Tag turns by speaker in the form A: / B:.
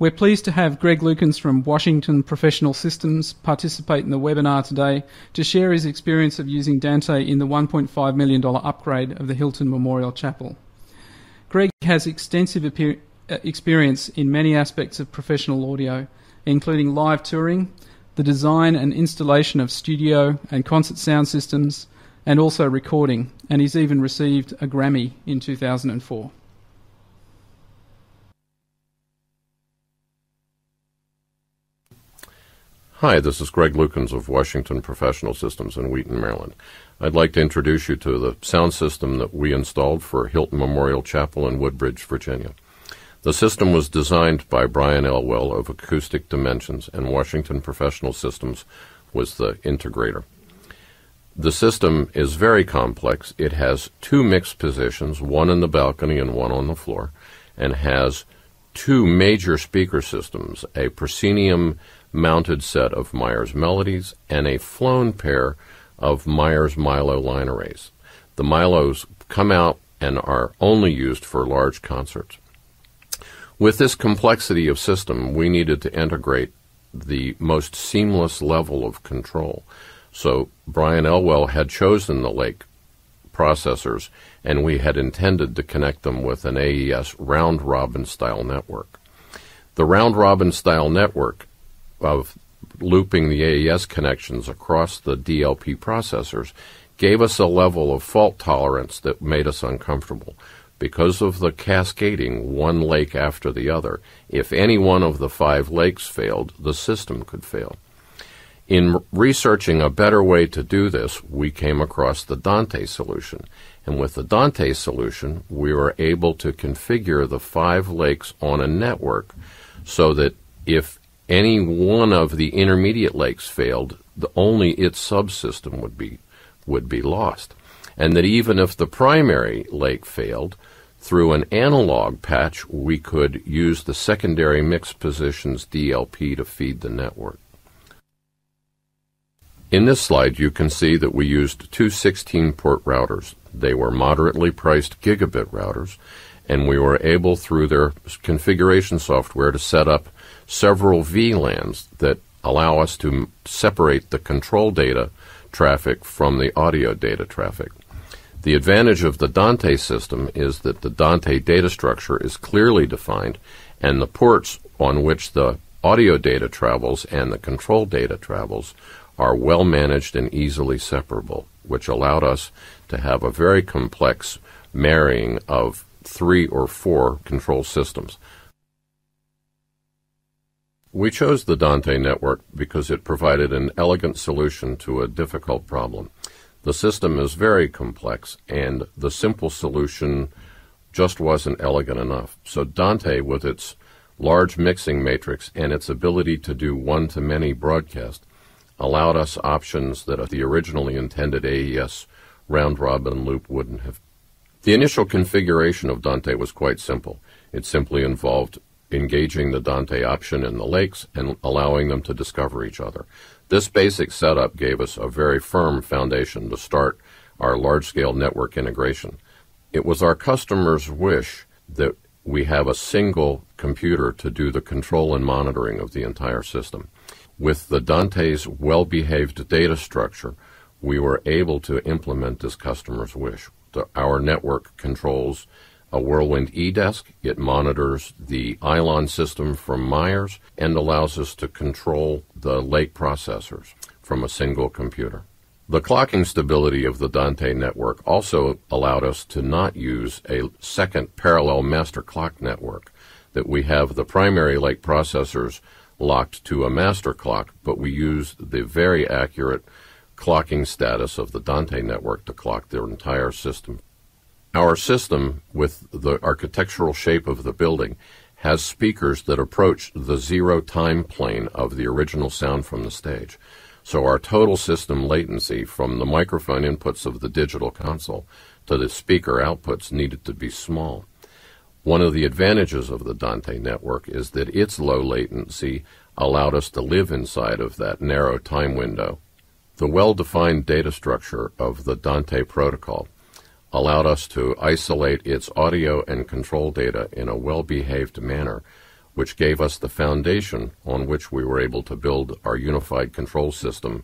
A: We're pleased to have Greg Lukens from Washington Professional Systems participate in the webinar today to share his experience of using Dante in the $1.5 million upgrade of the Hylton Memorial Chapel. Greg has extensive experience in many aspects of professional audio, including live touring, the design and installation of studio and concert sound systems, and also recording, and he's even received a Grammy in 2004.
B: Hi, this is Greg Lukens of Washington Professional Systems in Wheaton, Maryland. I'd like to introduce you to the sound system that we installed for Hylton Memorial Chapel in Woodbridge, Virginia. The system was designed by Brian Elwell of Acoustic Dimensions, and Washington Professional Systems was the integrator. The system is very complex. It has two mix positions, one in the balcony and one on the floor, and has two major speaker systems, a proscenium mounted set of Myers Melodies and a flown pair of Myers Milo line arrays. The Milos come out and are only used for large concerts. With this complexity of system, we needed to integrate the most seamless level of control. So Brian Elwell had chosen the Lake processors, and we had intended to connect them with an AES round-robin style network. The round-robin style network of looping the AES connections across the DLP processors gave us a level of fault tolerance that made us uncomfortable. Because of the cascading one lake after the other, if any one of the 5 lakes failed, the system could fail. In researching a better way to do this, we came across the Dante solution. And with the Dante solution, we were able to configure the 5 lakes on a network so that if any one of the intermediate lakes failed, only its subsystem would be lost. And that even if the primary lake failed, through an analog patch, we could use the secondary mix positions DLP to feed the network. In this slide, you can see that we used two 16-port routers. They were moderately priced gigabit routers, and we were able, through their configuration software, to set up several VLANs that allow us to separate the control data traffic from the audio data traffic. The advantage of the Dante system is that the Dante data structure is clearly defined, and the ports on which the audio data travels and the control data travels are well managed and easily separable, which allowed us to have a very complex marrying of 3 or 4 control systems. We chose the Dante network because it provided an elegant solution to a difficult problem. The system is very complex, and the simple solution just wasn't elegant enough. So Dante, with its large mixing matrix and its ability to do one-to-many broadcast, allowed us options that the originally intended AES round-robin loop wouldn't have. The initial configuration of Dante was quite simple. It simply involved engaging the Dante option in the lakes and allowing them to discover each other. This basic setup gave us a very firm foundation to start our large-scale network integration. It was our customers' wish that we have a single computer to do the control and monitoring of the entire system. With the Dante's well-behaved data structure, we were able to implement this customer's wish. Our network controls a Whirlwind eDesk. It monitors the Ilon system from Myers and allows us to control the lake processors from a single computer. The clocking stability of the Dante network also allowed us to not use a second parallel master clock network, that we have the primary lake processors locked to a master clock, but we use the very accurate clocking status of the Dante network to clock their entire system. Our system, with the architectural shape of the building, has speakers that approach the zero time plane of the original sound from the stage. So our total system latency from the microphone inputs of the digital console to the speaker outputs needed to be small. One of the advantages of the Dante network is that its low latency allowed us to live inside of that narrow time window. The well-defined data structure of the Dante protocol allowed us to isolate its audio and control data in a well-behaved manner which gave us the foundation on which we were able to build our unified control system